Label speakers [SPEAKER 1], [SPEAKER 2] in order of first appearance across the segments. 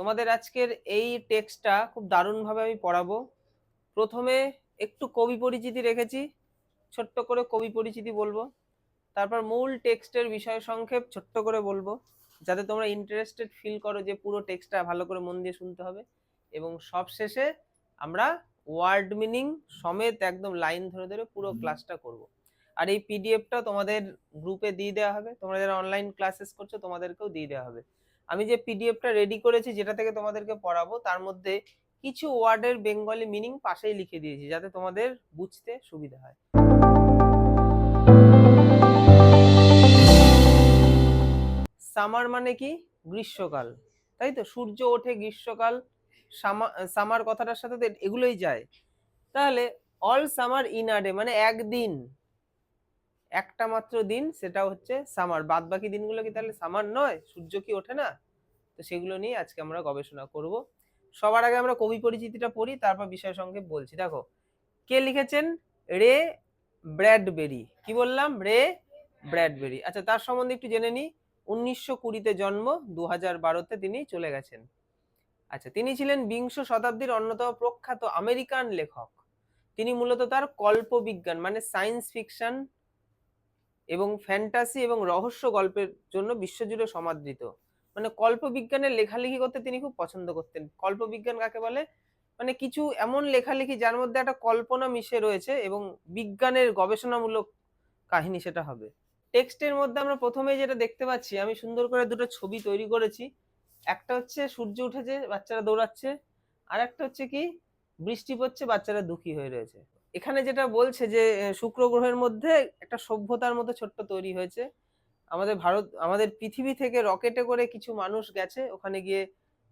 [SPEAKER 1] তোমাদের আজকের এই টেক্সটটা খুব দারুণভাবে আমি পড়াবো। প্রথমে একটু কবি পরিচিতি রেখেছি, ছোট্ট করে কবি পরিচিতি বলবো। তারপর মূল টেক্সটের বিষয় সংক্ষেপ ছোট্ট করে বলবো, যাতে তোমরা ইন্টারেস্টেড ফিল করো যে পুরো টেক্সটটা ভালো করে মন দিয়ে শুনতে হবে। এবং সব শেষে আমরা ওয়ার্ড মিনিং সমেত একদম লাইন ধরে ধরে পুরো ক্লাসটা করব। আর এই পিডিএফটা তোমাদের গ্রুপে দিয়ে দেওয়া হবে, তোমরা যারা অনলাইন ক্লাসেস করছো তোমাদেরকেও দিয়ে দেওয়া হবে। আমি যে পিডিএফটা রেডি করেছি, যেটা থেকে তোমাদেরকে পড়াবো, তার মধ্যে কিছু ওয়ার্ডের বেঙ্গলি মিনিং পাশেই লিখে দিয়েছি, যাতে তোমাদের বুঝতে সুবিধা হয়। সামার মানে কি? গ্রীষ্মকাল, তাই তো? সূর্য ওঠে গ্রীষ্মকাল, সামার কথাটার সাথে তো এগুলোই যায়। তাহলে all summer in a day মানে একদিন, একটা মাত্র দিন, সেটা হচ্ছে সামার। বাদ বাকি দিনগুলো কি তাহলে সামার নয়? সূর্য কি ওঠে না? তো সেগুলো নিয়ে আজকে আমরা গবেষণা করব। সবার আগে আমরা কবি পরিচিতিটা পড়ি, তারপর বিষয় সংক্ষেপ বলছি। দেখো কে লিখেছেন, রে ব্র্যাডবেরি। কি বললাম? রে ব্র্যাডবেরি। আচ্ছা, তার সম্বন্ধে একটু জেনে নি। 1920-তে জন্ম, 2012-তে তিনি চলে গেছেন। আচ্ছা, তিনি ছিলেন বিংশ শতাব্দীর অন্যতম প্রখ্যাত আমেরিকান লেখক। তিনি মূলত তার কল্পবিজ্ঞান মানে সায়েন্স ফিকশন এবং ফ্যান্টাসি এবং রহস্য গল্পের জন্য বিশ্বজুড়ে সমাদৃত। মানে কল্পবিজ্ঞানের লেখালেখি করতে তিনি খুব পছন্দ করতেন। কল্পবিজ্ঞান কাকে বলে? মানে কিছু এমন লেখালেখি যার মধ্যে একটা কল্পনা মিশে রয়েছে এবং বিজ্ঞানের গবেষণামূলক কাহিনী সেটা হবে। টেক্সটের মধ্যে আমরা প্রথমেই যেটা দেখতে পাচ্ছি, আমি সুন্দর করে দুটো ছবি তৈরি করেছি। একটা হচ্ছে সূর্য উঠেছে, বাচ্চারা দৌড়াচ্ছে। আর একটা হচ্ছে কি, বৃষ্টি পড়ছে, বাচ্চারা দুঃখী হয়ে রয়েছে। এখানে যেটা বলছে যে শুক্র গ্রহের মধ্যে একটা সভ্যতার মতো ছোট্ট তৈরি হয়েছে। আমাদের পৃথিবী থেকে রকেটে করে কিছু মানুষ গেছে, ওখানে গিয়ে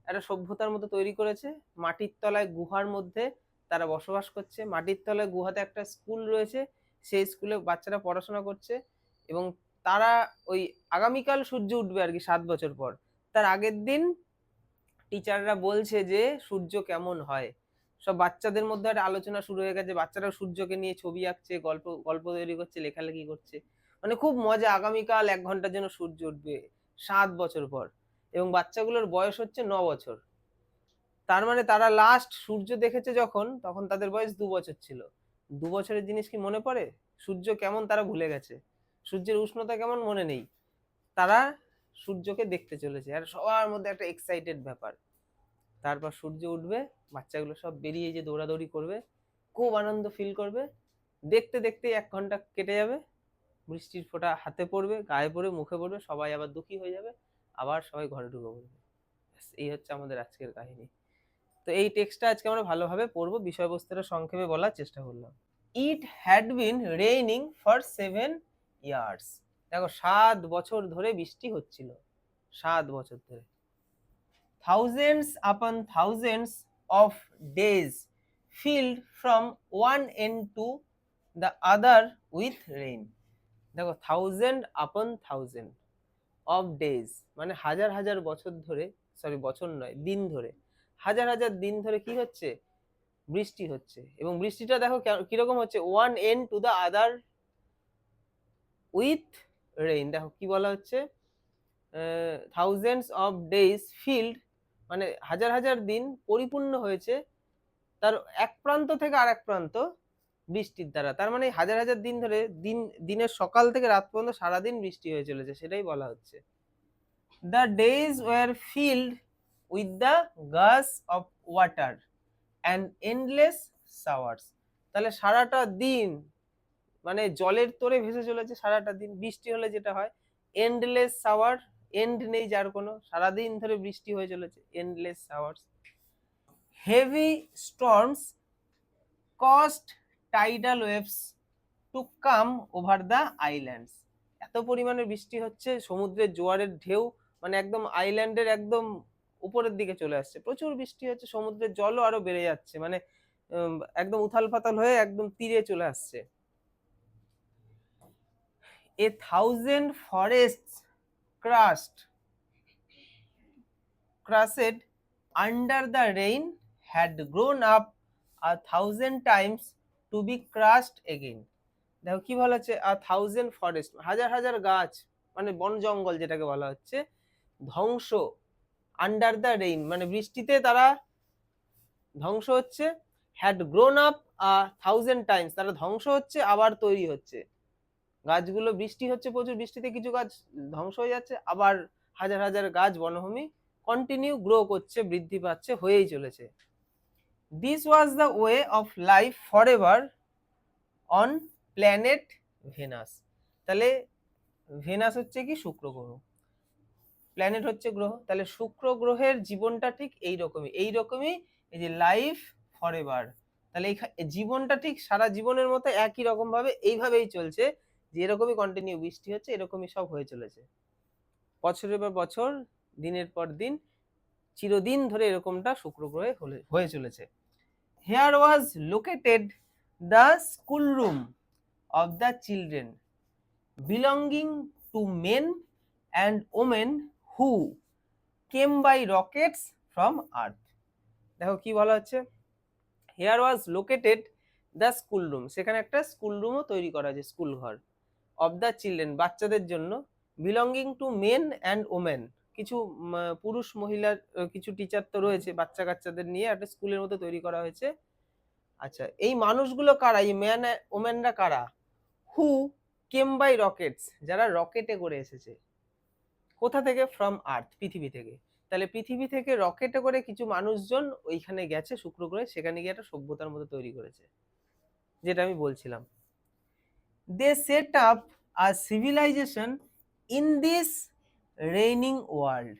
[SPEAKER 1] একটা সভ্যতার মতো তৈরি করেছে। মাটির তলায় গুহার মধ্যে তারা বসবাস করছে। মাটির তলায় গুহাতে একটা স্কুল রয়েছে, সেই স্কুলে বাচ্চারা পড়াশোনা করছে। এবং তারা ওই আগামীকাল সূর্য উঠবে আর কি 7 বছর পর, তার আগের দিন টিচাররা বলছে যে সূর্য কেমন হয়। সব বাচ্চাদের মধ্যে একটা আলোচনা শুরু হয়ে গেছে, বাচ্চারা সূর্যকে নিয়ে ছবি আঁকছে, গল্প গল্প তৈরি করছে, লেখালেখি করছে। মানে খুব মজা, আগামীকাল 1 ঘন্টার জন্য সূর্য উঠবে 7 বছর পর। এবং বাচ্চাগুলোর বয়স হচ্ছে 9 বছর। তার মানে তারা লাস্ট সূর্য দেখেছে যখন, তখন তাদের বয়স 2 বছর ছিল। 2 বছরের জিনিস কি মনে পড়ে? সূর্য কেমন তারা ভুলে গেছে, সূর্যের উষ্ণতা কেমন মনে নেই। তারা সূর্যকে দেখতে চলেছে, আর সবার মধ্যে একটা এক্সাইটেড ব্যাপার। তারপর সূর্য উঠবে, বাচ্চাগুলো সব বেরিয়ে যে দৌড়াদৌড়ি করবে, খুব আনন্দ ফিল করবে। দেখতে দেখতে 1 ঘন্টা কেটে যাবে, বৃষ্টির ফোঁটা হাতে পড়বে, গায়ে পড়বে, মুখে পড়বে, সবাই আবার দুঃখী হয়ে যাবে, আবার সবাই ঘরে ঢুকে পড়বে। এই হচ্ছে আমাদের আজকের কাহিনী। তো এই টেক্সটটা আজকে আমরা ভালোভাবে পড়বো, বিষয়বস্তুটা সংক্ষেপে বলার চেষ্টা করলাম। It had been raining for 7 years. দেখো 7 বছর ধরে বৃষ্টি হচ্ছিল, 7 বছর ধরে। Thousands upon thousands of days filled from one end to the other with rain. দেখো থাউজেন্ড আপন থাউজেন্ড অফ ডেজ মানে হাজার হাজার বছর ধরে, সরি বছর নয়, দিন ধরে, হাজার হাজার দিন ধরে কি হচ্ছে? বৃষ্টি হচ্ছে। এবং বৃষ্টিটা দেখো কিরকম হচ্ছে, one and two the other with rain. দেখো কি বলা হচ্ছে, থাউজেন্ডস অফ ডেজ ফিল্ড মানে হাজার হাজার দিন পরিপূর্ণ হয়েছে তার এক প্রান্ত থেকে আর এক প্রান্ত বৃষ্টির দ্বারা। তার মানে হাজার হাজার দিন ধরে, দিনের সকাল থেকে রাত পর্যন্ত সারাদিন বৃষ্টি হয়ে চলেছে, সেটাই বলা হচ্ছে। The days were filled with the gush of water and endless showers. তাহলে সারাটা দিন মানে জলের তোরে ভেসে চলেছে সারাটা দিন। বৃষ্টি হলে যেটা হয়, এন্ডলেস শাওয়ার, এন্ড নেই যার কোনো, সারাদিন ধরে বৃষ্টি হয়ে চলেছে, endless showers. Heavy storms caused tidal waves to come over the islands. এত পরিমাণে বৃষ্টি হচ্ছে, সমুদ্রের জোয়ারের ঢেউ মানে একদম আইল্যান্ডের একদম উপরের দিকে চলে আসছে। প্রচুর বৃষ্টি হচ্ছে, সমুদ্রের জলও আরো বেড়ে যাচ্ছে, মানে একদম উথাল পাতাল হয়ে একদম তীরে চলে আসছে। A thousand forests crushed under the rain had grown up 1,000 times to be crushed again. দেখো কি বলা হচ্ছে, 1,000 ফরেস্ট হাজার হাজার গাছ মানে বন জঙ্গল যেটাকে বলা হচ্ছে, ধ্বংস আন্ডার দ্য রেইন মানে বৃষ্টিতে তারা ধ্বংস হচ্ছে, হ্যাড গ্রোন আপ 1000 টাইমস, তারা ধ্বংস হচ্ছে আবার তৈরি হচ্ছে। গাছগুলো বৃষ্টি হচ্ছে প্রচুর, বৃষ্টিতে কিছু গাছ ধ্বংস হয়ে যাচ্ছে, আবার হাজার হাজার গাছ বনভূমি কন্টিনিউ গ্রো করছে, বৃদ্ধি পাচ্ছে, হয়েই চলেছে। This was the way of life for ever on planet Venus. তাহলে ভেনাস হচ্ছে কি শুক্র গ্রহ, প্ল্যানেট হচ্ছে গ্রহ, তাহলে শুক্র গ্রহের জীবনটা ঠিক এইরকমই এইরকমই, এই যে লাইফ ফর এভার, তাহলে জীবনটা ঠিক সারা জীবনের মতো একই রকম ভাবে এইভাবেই চলছে, যে এরকমই কন্টিনিউ বৃষ্টি হচ্ছে, এরকমই সব হয়ে চলেছে বছরের পর বছর, দিনের পর দিন, চিরদিন ধরে এরকমটা শুক্র গ্রহে হয়ে চলেছে। Here was located the school room of the children belonging to men and women who came by rockets from earth। দেখো কি বলা হচ্ছে, here was located the school room, সেখানে একটা স্কুল রুমও তৈরি করা হয়েছে, স্কুল ঘর, অফ দ্য চিলড্রেন বাচ্চাদের জন্য, belonging to men and women কিছু পুরুষ মহিলার কিছু টিচার তো রয়েছে, বাচ্চা কাচ্চাদের নিয়ে একটা স্কুলের মতো তৈরি করা হয়েছে। আচ্ছা, এই মানুষগুলো কারা, এই ম্যান ওমেনরা কারা, হু কেম বাই রকেটস, যারা রকেটে করে এসেছে, কোথা থেকে, ফ্রম আর্থ পৃথিবী থেকে, তাহলে পৃথিবী থেকে রকেটে করে কিছু মানুষজন ওইখানে গেছে শুক্র গ্রহে, সেখানে গিয়ে একটা সভ্যতার মতো তৈরি করেছে, যেটা আমি বলছিলাম। They set up a civilization in this raining world,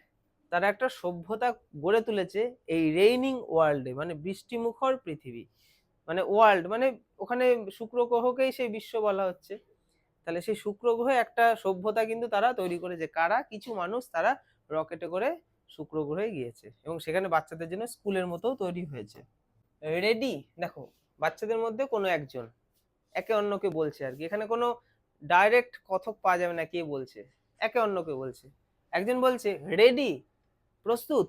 [SPEAKER 1] তারা একটা সভ্যতা গড়ে তুলেছে এই রেইনিং ওয়ার্ল্ডে, মানে বৃষ্টিমুখর পৃথিবী, মানে ওয়ার্ল্ড মানে ওখানে শুক্র গ্রহকেই সেই বিশ্ব বলা হচ্ছে, তাহলে সেই শুক্র গ্রহে একটা সভ্যতা কিন্তু তারা তৈরি করেছে, কারা, কিছু মানুষ, তারা রকেটে করে শুক্র গ্রহে গিয়েছে এবং সেখানে বাচ্চাদের জন্য স্কুলের মতো তৈরি হয়েছে। রেডি, দেখো বাচ্চাদের মধ্যে কোনো একজন একে অন্যকে বলছে আর কি, এখানে কোনো ডাইরেক্ট কথক পাওয়া যাবে না কে বলছে, একে অন্যকে বলছে। একজন বলছে রেডি, প্রস্তুত,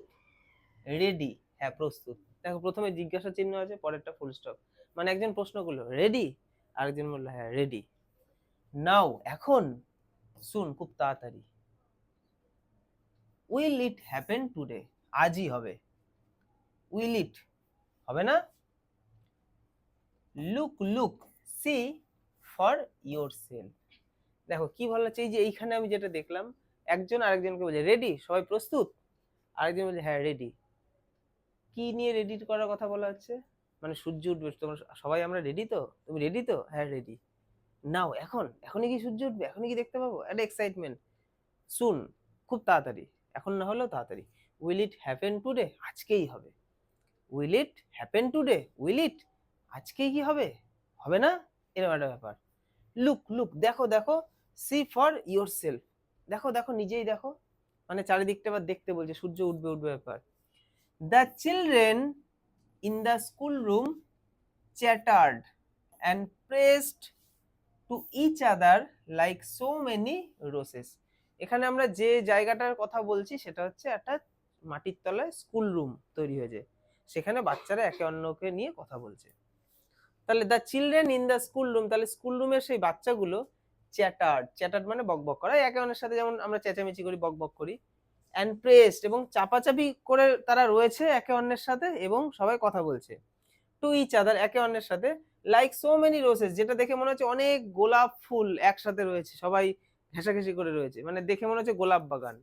[SPEAKER 1] রেডি, হ্যাঁ প্রস্তুত। দেখো প্রথমে জিজ্ঞাসা চিহ্ন আছে, পরেরটা ফুল স্টপ, মানে একজন প্রশ্ন করলো রেডি, আরেকজন বললো হ্যাঁ রেডি। নাও এখন, শুন খুব তাড়াতাড়ি, উইল ইট হ্যাপেন টুডে, আজই হবে, উইল ইট হবে না, look look see for yourself. দেখো কি ভালো লাগছে, এই যে এইখানে আমি যেটা দেখলাম, একজন আরেকজনকে বলছে রেডি, সবাই প্রস্তুত, আরেকজন বলছে হ্যাঁ রেডি। কি নিয়ে রেডি করার কথা বলা হচ্ছে, মানে সূর্য উঠবে, তোমরা সবাই আমরা রেডি তো, তুমি রেডি তো, হ্যাঁ রেডি। নাও এখন, এখনই কি সূর্য উঠবে, এখনই কি দেখতে পাবো, একটা এক্সাইটমেন্ট, শুন খুব তাড়াতাড়ি, এখন না হলেও তাড়াতাড়ি, উইল ইট হ্যাপেন টুডে, আজকেই হবে, will it happen today, will it আজকেই কি হবে, হবে না, এরকম একটা ব্যাপার। লুক লুক দেখো দেখো, সি ফর ইয়োর সেলফ, দেখো দেখো নিজেই দেখো, মানে চারিদিকটা আবার দেখতে বলছে, সূর্য উঠবে উঠবে ব্যাপার। The children in the school room chattered and pressed to each other like so many roses. এখানে আমরা যে জায়গাটার কথা বলছি সেটা হচ্ছে একটা মাটির তলায় স্কুল রুম তৈরি হয়েছে, সেখানে বাচ্চারা একে অন্যকে নিয়ে কথা বলছে। তাহলে the children in the school room, তাহলে স্কুল রুমের সেই বাচ্চাগুলো চ্যাটার্ড, চ্যাটার্ড মানে বকবক করা, একে অন্যের সাথে যেমন আমরা চেঁচামেচি করি, বকবক করি, অ্যান্ড প্রেসড এবং চাপাচাপি করে তারা রয়েছে একে অন্যের সাথে এবং সবাই কথা বলছে, টু ইচ আদার একে অন্যের সাথে, লাইক সো মেনি রোসেস, যেটা দেখে মনে হচ্ছে অনেক গোলাপ ফুল একসাথে রয়েছে, সবাই ঘেঁষাঘেঁষি করে রয়েছে, মানে দেখে মনে হচ্ছে গোলাপ বাগান।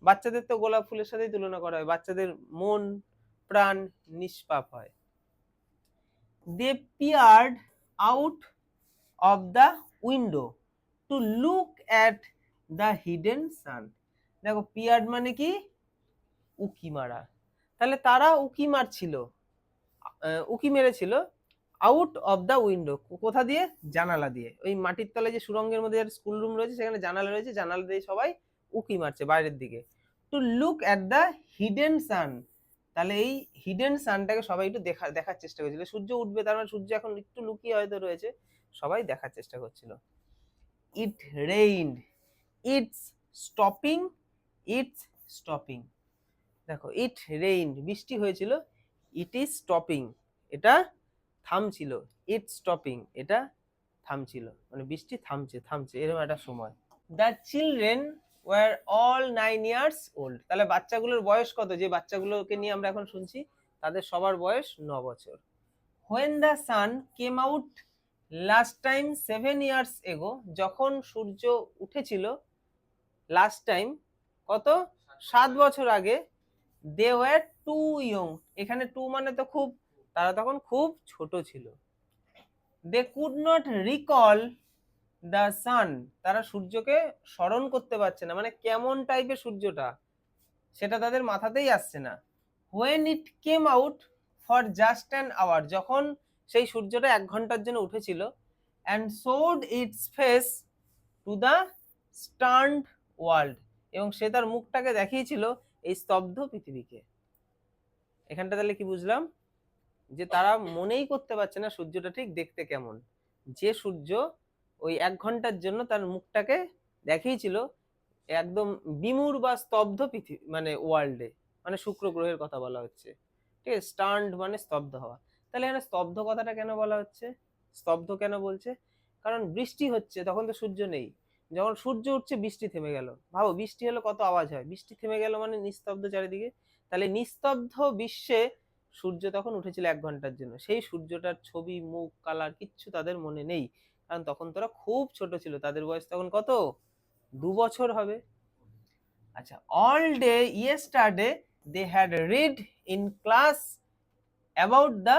[SPEAKER 1] বাচ্চাদের তো গোলাপ ফুলের সাথেই তুলনা করা হয়, বাচ্চাদের মন প্রাণ নিষ্পাপ হয়। They peered out of the window to look at the hidden sun. দেখো পিয়ার্ড মানে কি, উকি মারা, তাহলে তারা উকি মারছিল, উকি মেরেছিল, আউট অফ দ্য উইন্ডো কোথা দিয়ে, জানালা দিয়ে, ওই মাটির তলায় যে সুরঙ্গের মধ্যে একটা স্কুল রুম রয়েছে সেখানে জানালা রয়েছে, জানালা দিয়ে সবাই উকি মারছে বাইরের দিকে, to look at the hidden sun, তাহলে এই হিডেন সানটাকে সবাই একটু দেখার চেষ্টা করছিল, সূর্য উঠবে তার মানে সূর্য এখন একটু লুকিয়ে হয়তো রয়েছে, সবাই দেখার চেষ্টা করছিল। It rained, it's stopping, it's stopping, দেখো ইট রেইনড বৃষ্টি হয়েছিল, ইট ইজ স্টপিং এটা থামছিল, ইট স্টপিং এটা থামছিল, মানে বৃষ্টি থামছে থামছে এরকম একটা সময়। The children were all 9 years old. তাহলে বাচ্চাগুলোর বয়স কত? যে বাচ্চাগুলোকে নিয়ে আমরা এখন শুনছি তাদের সবার বয়স 9 বছর। When the sun came out last time 7 years ago, যখন সূর্য উঠেছিল লাস্ট টাইম কত 7 বছর আগে, দে ওয়ার টু ইয়ং, এখানে টু মানে তো খুব, তারা তখন খুব ছোট ছিল। They could not recall the sun, তারা সূর্যকে স্মরণ করতে পারছে না, মানে কেমন টাইপের সূর্যটা সেটা তাদের মাথাতেই আসছে না। When it came out for just an hour, যখন সেই সূর্যটা 1 ঘন্টার জন্য উঠেছিল, and showed its face to the stunned world, এবং সে তার মুখটাকে দেখিয়েছিল এই স্তব্ধ পৃথিবীকে। এখানটা তাহলে কি বুঝলাম? যে তারা মনেই করতে পারছে না সূর্যটা ঠিক দেখতে কেমন, যে সূর্য ওই 1 ঘন্টার জন্য তার মুখটাকে দেখিয়েছিল একদম বিমূঢ় বা স্তব্ধ পৃথিবী, মানে ওয়ার্ল্ডে, মানে শুক্র গ্রহের কথা বলা হচ্ছে। ঠিক আছে, স্টার্নড মানে স্তব্ধ হওয়া। তাহলে এখানে স্তব্ধ কথাটা কেন বলা হচ্ছে? স্তব্ধ কেন বলছে? কারণ বৃষ্টি হচ্ছে, তখন তো সূর্য নেই। যখন সূর্য উঠছে বৃষ্টি থেমে গেল, ভাবো বৃষ্টি হলে কত আওয়াজ হয়, বৃষ্টি থেমে গেল মানে নিস্তব্ধ চারিদিকে। তাহলে নিস্তব্ধ বিশ্বে সূর্য তখন উঠেছিল 1 ঘন্টার জন্য, সেই সূর্যটার ছবি, মুখ, কালার কিচ্ছু তাদের মনে নেই, কারণ তখন তোরা খুব ছোট ছিল, তাদের বয়স তখন কত 2 বছর হবে। আচ্ছা, all day yesterday they had read in class about the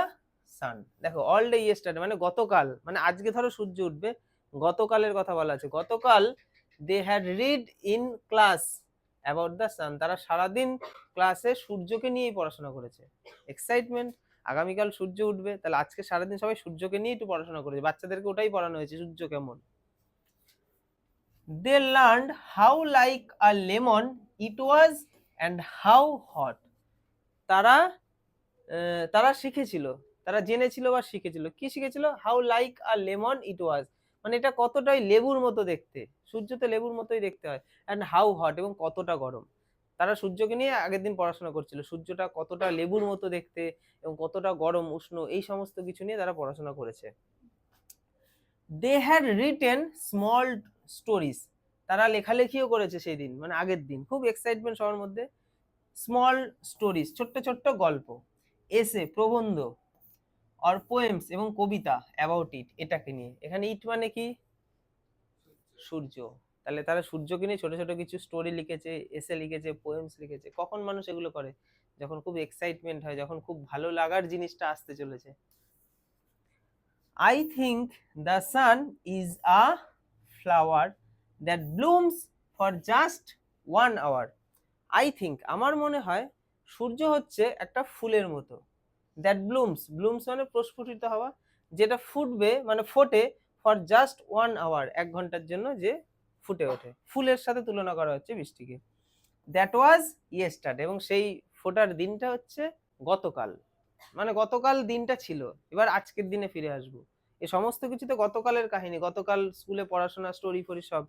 [SPEAKER 1] sun. দেখো অল ডে ইয়েস্টারডে মানে গতকাল, মানে আজকে ধরো সূর্য উঠবে, গতকালের কথা বলা আছে, গতকাল they had read in class about the sun, তারা সারাদিন ক্লাসে সূর্যকে নিয়েই পড়াশোনা করেছে। এক্সাইটমেন্ট, আগামীকাল সূর্য উঠবে, তাহলে আজকে সারাদিন সবাই সূর্যকে নিয়ে একটু পড়াশোনা করেছে, বাচ্চাদেরকে ওটাই পড়ানো হয়েছে, সূর্য কেমন। They learned how like a lemon it was and how hot. তারা তারা শিখেছিল, তারা জেনেছিল বা শিখেছিল, কি শিখেছিল? হাউ লাইক আ লেমন ইট ওয়াজ, মানে এটা কতটাই লেবুর মতো দেখতে, সূর্য তো লেবুর মতোই দেখতে হয়, অ্যান্ড হাউ হট, এবং কতটা গরম। তারা সূর্যকে নিয়ে আগের দিন পড়াশোনা করছিল, সূর্যটা কতটা লেবুর মতো দেখতে এবং কতটা গরম উষ্ণ, এই সমস্ত কিছু নিয়ে তারা পড়াশোনা করেছে। They had written small stories, তারা লেখালেখিও করেছে সেই দিন, মানে আগের দিন, খুব এক্সাইটমেন্ট সবার মধ্যে। স্মল স্টোরিজ, ছোট্ট ছোট্ট গল্প, এসে প্রবন্ধ, অর পোয়েমস এবং কবিতা, অ্যাবাউট ইট, এটাকে নিয়ে। এখানে ইট মানে কি? সূর্য। তাহলে তারা সূর্যকে নিয়ে ছোট ছোট কিছু স্টোরি লিখেছে, এসে লিখেছে, পোয়েমস লিখেছে। কখন মানুষ এগুলো করে? যখন খুব এক্সাইটমেন্ট হয়, যখন খুব ভালো লাগার জিনিসটা আসতে চলেছে। I think the sun is a flower that blooms for just 1 hour. I think, আমার মনে হয় সূর্য হচ্ছে একটা ফুলের মতো, that blooms, blooms মানে প্রস্ফুটিত হওয়া, যেটা ফুটবে মানে ফোটে, for just 1 hour, 1 ঘন্টার জন্য যে ফুটে ওঠে, ফুলের সাথে তুলনা করা হচ্ছে বৃষ্টিকে। that was yesterday, এবং সেই ফোটার দিনটা হচ্ছে গতকাল, মানে গতকাল দিনটা ছিল, এবার আজকের দিনে ফিরে আসবো। এই সমস্ত কিছু তো গতকালের কাহিনী, গতকাল স্কুলে পড়াশোনা, স্টোরি ফরি সব,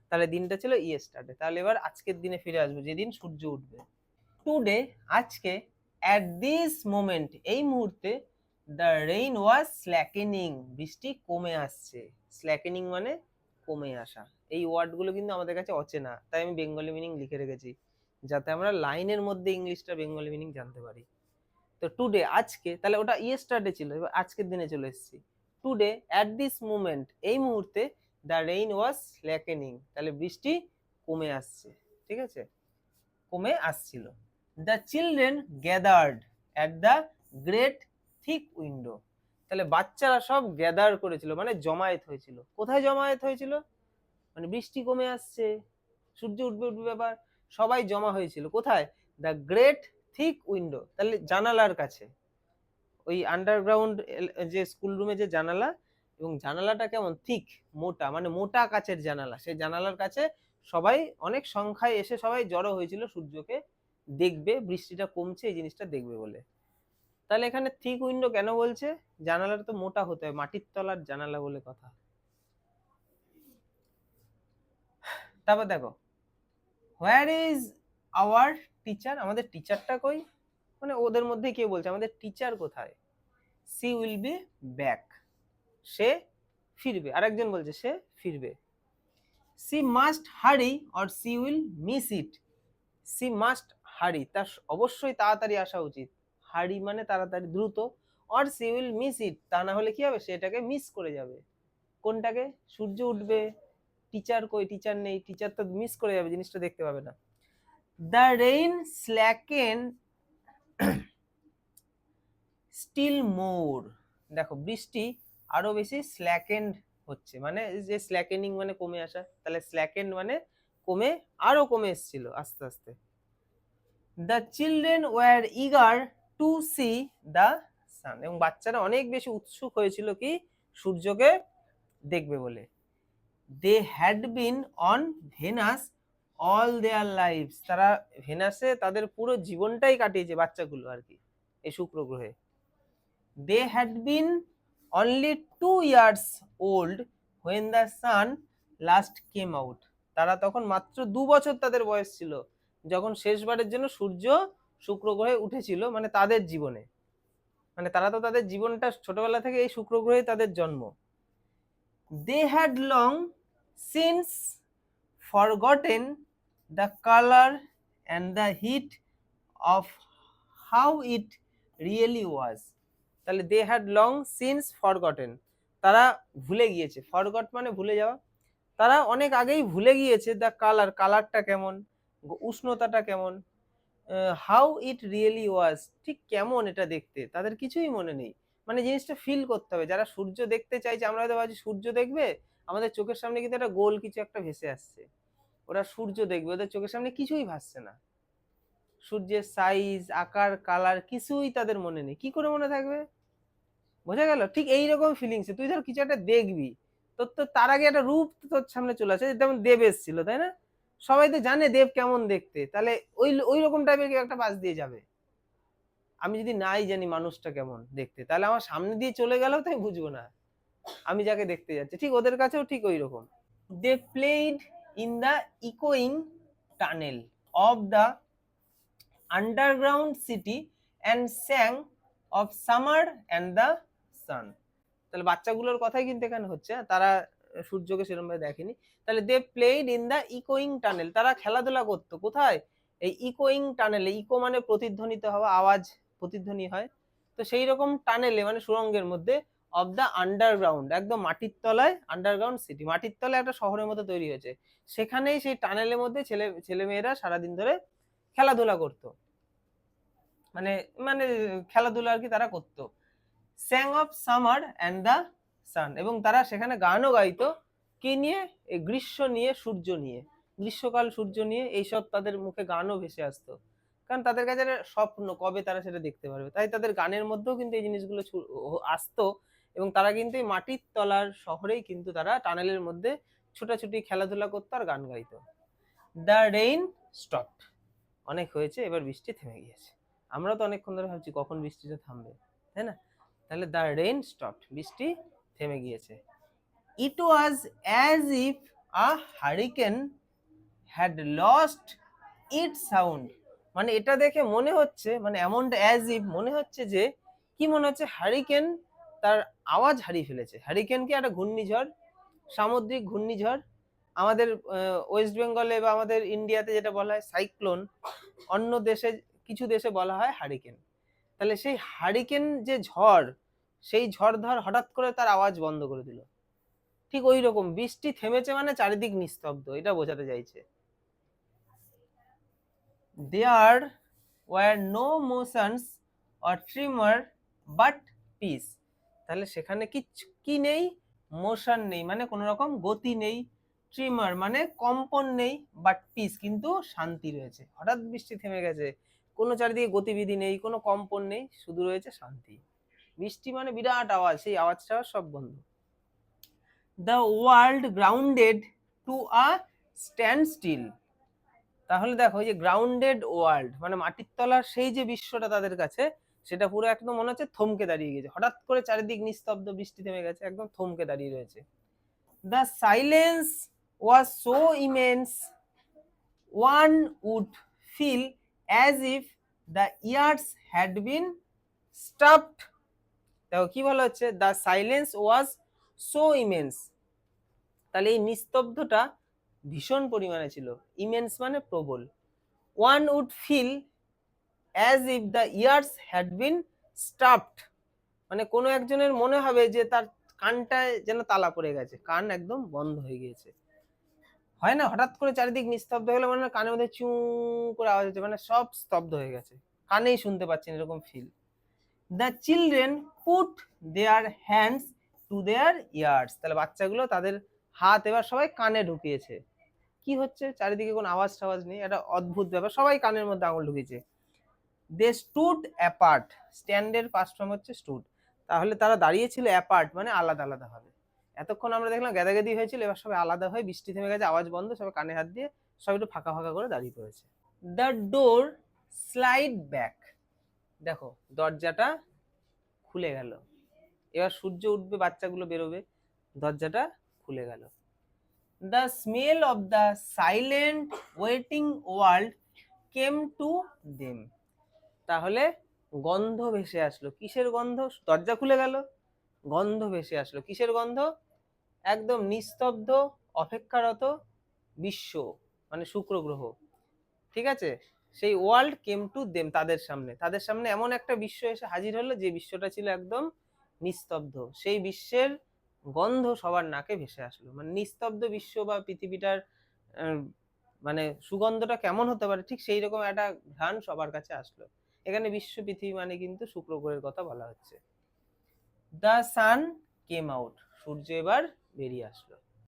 [SPEAKER 1] তাহলে দিনটা ছিল ইয়েস্টারডে, তাহলে এবার আজকের দিনে ফিরে আসবো যেদিন সূর্য উঠবে। টুডে, আজকে, অ্যাট দিস মোমেন্ট, এই মুহূর্তে, দ্য রেইন ওয়াজ স্ল্যাকেনিং, বৃষ্টি কমে আসছে। স্ল্যাকেনিং মানে কমে আসা। এই ওয়ার্ডগুলো কিন্তু আমাদের কাছে অচেনা, তাই আমি বেঙ্গলি মিনিং লিখে রেখেছি, যাতে আমরা লাইনের মধ্যে ইংলিশটা বেঙ্গলি মিনিং জানতে পারি। তো টুডে আজকে, তাহলে ওটা ইয়েস্টারডে ছিল, এবার আজকের দিনে চলে এসেছি। টুডে অ্যাট দিস মোমেন্ট, এই মুহূর্তে, দ্য রেইন ওয়াজ স্ল্যাকেনিং, তাহলে বৃষ্টি কমে আসছে, ঠিক আছে, কমে আসছিল। The children gathered at the great thick window, তাহলে বাচ্চারা সব গ্যাদার করেছিল মানে জমায়েত হয়েছিল। কোথায় জমায়েত হয়েছিল? মানে বৃষ্টি কমে আসছে, সূর্য উঠবে উঠবে ব্যাপার, সবাই জমা হয়েছিল কোথায়? দ্য গ্রেট থিক উইন্ডো, তাহলে জানালার কাছে, ওই আন্ডারগ্রাউন্ড যে স্কুল রুমে যে জানালা, এবং জানালাটা কেমন? থিক, মোটা, মানে মোটা কাচের জানালা, সেই জানালার কাছে সবাই অনেক সংখ্যায় এসে সবাই জড়ো হয়েছিল সূর্যকে দেখবে, বৃষ্টিটা কমছে এই জিনিসটা দেখবে বলে। তাহলে এখানে থিক উইন্ডো কেন বলছে? জানালাটা তো মোটা হতে হয়, মাটির তলার জানালা বলে কথা। তারপর দেখো, হোয়ার ইজ আওয়ার টিচার, আমাদের টিচারটা কই, মানে ওদের মধ্যে কে বলছে আমাদের টিচার কোথায়? সি উইল বি ব্যাক, সে ফিরবে, আরেকজন বলছে সে ফিরবে। She must hurry or she will miss it. She must hurry, তার অবশ্যই তাড়াতাড়ি আসা উচিত, হারি মানে তাড়াতাড়ি দ্রুত, or she will miss it, তা না হলে কি হবে, সেটাকে মিস করে যাবে। কোনটাকে? সূর্য উঠবে, টিচার কই, টিচার নেই, টিচার তো মিস করে যাবে, জিনিসটা দেখতে পাবে না। দ্য রেইন স্ল্যাকেন স্টিল মোর, দেখো বৃষ্টি আরো বেশি স্ল্যাকেন্ড হচ্ছে, মানে যে স্ল্যাকেনিং মানে কমে আসা, তাহলে স্ল্যাকেন্ড মানে কমে, আরো কমে এসেছিল আস্তে আস্তে। The children were eager to C the sun, এবং বাচ্চারা অনেক বেশি উৎসুক হয়েছিল কি, সূর্যকে দেখবে বলে। They had been on Venus all their lives, তারা ভেনাসে তাদের পুরো জীবনটাই কাটিয়েছে বাচ্চাগুলো আর কি, এই শুক্র গ্রহে। They had been only 2 years old when the sun last came out. তারা তখন মাত্র 2 বছর তাদের বয়স ছিল যখন শেষবারের জন্য সূর্য শুক্র গ্রহে উঠেছিল, মানে তাদের জীবনে, মানে তারা তো তাদের জীবনটা ছোটবেলা থেকে এই শুক্র গ্রহে তাদের জন্ম। They had long since forgotten the color and the heat of how it really was. তাহলে they had long since forgotten, তারা ভুলে গিয়েছে, ফরগট মানে ভুলে যাওয়া, তারা অনেক আগেই ভুলে গিয়েছে দ্য কালার, কালারটা কেমন, উষ্ণতাটা কেমন, হাউ ইট রিয়েলি ওয়াজ, ঠিক কেমন এটা দেখতে, তাদের কিছুই মনে নেই। মানে জিনিসটা ফিল করতে হবে, যারা সূর্য দেখতে চাইছে, আমরা হয়তো ভাবছি সূর্য দেখবে, আমাদের চোখের সামনে কিন্তু একটা গোল কিছু একটা ভেসে আসছে, ওরা সূর্য দেখবে, ওদের চোখের সামনে কিছুই ভাসছে না, সূর্যের সাইজ, আকার, কালার কিছুই তাদের মনে নেই, কি করে মনে থাকবে? বোঝা গেল? ঠিক এইরকম ফিলিংস, তুই ধর কিছু একটা দেখবি, তোর তো তার আগে একটা রূপ তোর সামনে চলে আসে, যেমন দেব এসেছিল, তাই না? সবাই তো জানে দেব কেমন দেখতে, তাহলে ওই ওই রকম টাইপের কেউ একটা পাশ দিয়ে যাবে। আমি যদি নাই জানি মানুষটা কেমন দেখতে, তাহলে আমার সামনে দিয়ে চলে গেলেও তো আমি বুঝবো না আমি যাকে দেখতে যাচ্ছি, ঠিক ওদের কাছেও ঠিক ওই রকম। দে প্লেড ইন দ্য ইকোয়িং tunnel of the underground city and sang of summer and the sun. তাহলে বাচ্চাগুলোর কথাই কিন্তু এখানে হচ্ছে, তারা সূর্যকে সেরকম ভাবে দেখেনি। তাহলে দে প্লেড ইন দ্য ইকোয়িং টানেল, তারা খেলাধুলা করতো কোথায়? এই ইকোয়িং টানেলে, ইকো মানে প্রতিধ্বনিত হওয়া, আওয়াজ প্রতিধ্বনি হয়, তো সেই রকম টানেলে মানে সুড়ঙ্গের মধ্যে, অফ দ্য আন্ডারগ্রাউন্ড, একদম মাটির তলায়, আন্ডারগ্রাউন্ড সিটি, মাটির তলায় একটা শহরের মতো তৈরি হয়েছে, সেখানেই সেই টানেলের মধ্যে ছেলে মেয়েরা সারাদিন ধরে খেলাধুলা করতো, মানে মানে খেলাধুলা আর কি তারা করতো। স্যাং অফ সামার অ্যান্ড দ্য সান, এবং তারা সেখানে গানও গাইতো, কি নিয়ে? এই গ্রীষ্ম নিয়ে, সূর্য নিয়ে, গ্রীষ্মকাল সূর্য নিয়ে, এইসব তাদের মুখে গানও ভেসে আসতো, কারণ তাদের কাছে একটা স্বপ্ন, কবে তারা সেটা দেখতে পারবে, তাই তাদের গানের মধ্যেও কিন্তু এই জিনিসগুলো আসতো, এবং তারা কিন্তু এই মাটির তলার শহরেই কিন্তু তারা টানেলের মধ্যে ছোটাছুটি খেলাধুলা করতো আর গান গাইতো। দ্য রেইন স্টপড, অনেক হয়েছে, এবার বৃষ্টি থেমে গিয়েছে। আমরা তো অনেকক্ষণ ধরে ভাবছি কখন বৃষ্টিটা থামবে, তাই না? তাহলে দ্য রেইন স্টপড, বৃষ্টি থেমে গিয়েছে। It was as if a hurricane had lost it sound, মানে এটা দেখে মনে হচ্ছে, মানে এমনটা অ্যাজ ইফ মনে হচ্ছে যে, কি মনে হচ্ছে? হারিকেন তার আওয়াজ হারিয়ে ফেলেছে। হারিকেন কি? একটা ঘূর্ণিঝড়, সামুদ্রিক ঘূর্ণিঝড়, আমাদের ওয়েস্ট বেঙ্গলে বা আমাদের ইন্ডিয়াতে যেটা বলা হয় সাইক্লোন, অন্য দেশে, কিছু দেশে বলা হয় হারিকেন। তাহলে সেই হারিকেন যে ঝড়, সেই ঝড় ধর হঠাৎ করে তার আওয়াজ বন্ধ করে দিল, ঠিক ওই রকম বৃষ্টি থেমেছে মানে চারিদিক নিস্তব্ধ, এটা বোঝাতে চাইছে। There were no motions or tremor but peace, তাহলে সেখানে কি নেই? মোশন নেই মানে কোনো রকম গতি নেই, ট্রিমার মানে কম্পন নেই, বাট পিস কিন্তু শান্তি রয়েছে। হঠাৎ বৃষ্টি থেমে গেছে, কোনো চারিদিকে গতিবিধি নেই, কোনো কম্পন নেই, শুধু রয়েছে শান্তি। বৃষ্টি মানে বিরাট আওয়াজ, সেই আওয়াজটা সব বন্ধ। The world grounded to a standstill, তাহলে দেখো যে গ্রাউন্ডেড ওয়ার্ল্ড মানে মাটির তলার সেই যে বিশ্বটা তাদের কাছে, সেটা পুরো একদম মনে হচ্ছে থমকে দাঁড়িয়ে গেছে, হঠাৎ করে চারিদিক নিস্তব্ধ, বৃষ্টি থেমে গেছে, একদম থমকে দাঁড়িয়ে রয়েছে। The silence was so immense one would feel as if the ears had been stuffed, দেখো কি বলা হচ্ছে? The silence was so immense, তাহলে এই নিস্তব্ধতা ভীষণ পরিমাণে ছিল, ইমেন্স মানে প্রবল। One would feel as if the ears had been stuffed, মানে কোনো একজনের মনে হবে যে তার কানটায় যেন তালা পড়ে গেছে, কান একদম বন্ধ হয়ে গিয়েছে। হয় না, হঠাৎ করে চারিদিক নিস্তব্ধ হলে মানে কানের মধ্যে চু করে আওয়াজ হচ্ছে, মানে সব স্তব্ধ হয়ে গেছে, কানেই শুনতে পাচ্ছেন, এরকম feel. The children put their hands to their ears, তাহলে বাচ্চাগুলো তাদের হাত এবার সবাই কানে ঢুকিয়েছে। কি হচ্ছে, চারিদিকে কোনো আওয়াজ টাওয়াজ নেই, একটা অদ্ভুত ব্যাপার, সবাই কানের মধ্যে আঙুল ঢুকিয়েছে। দে স্টুড অ্যাপার্ট, স্ট্যান্ডের পাস্ট ফর্ম হচ্ছে স্টুড, তাহলে তারা দাঁড়িয়েছিল অ্যাপার্ট মানে আলাদা আলাদা ভাবে। এতক্ষণ আমরা দেখলাম গ্যাদাগ্যাদি হয়েছিল, এবার সবাই আলাদা হয়ে, বৃষ্টি থেমে গেছে, আওয়াজ বন্ধ, সবাই কানে হাত দিয়ে সব একটু ফাঁকা ফাঁকা করে দাঁড়িয়ে পড়েছে। দ্য ডোর স্লাইড ব্যাক, দেখো দরজাটা খুলে গেল, এবার সূর্য উঠবে, বাচ্চাগুলো বেরোবে, দরজাটা খুলে গেল। The smell of the silent waiting world came to them, তাহলে গন্ধ ভেসে আসলো, কিসের গন্ধ, দরজা খুলে গেল, গন্ধ ভেসে আসলো, কিসের গন্ধ, একদম নিস্তব্ধ অপেক্ষারত বিশ্ব, মানে শুক্র গ্রহ, ঠিক আছে, সেই ওয়ার্ল্ড কেম টু দেম, তাদের সামনে এমন একটা বিশ্ব এসে হাজির হলো, যে বিশ্বটা ছিল একদম নিস্তব্ধ, সেই বিশ্বের গন্ধ সবার নাকে ভেসে আসলো। মানে নিস্তব্ধ বিশ্ব বা পৃথিবীটার মানে সুগন্ধটা কেমন হতে পারে, ঠিক সেই রকম একটা ঘ্রাণ সবার কাছে আসলো। এখানে বিশ্ব পৃথিবী মানে কিন্তু শুক্র গ্রহের কথা বলা হচ্ছে। দ্য সান কেম আউট, সূর্য এবার বেরিয়ে আসলো।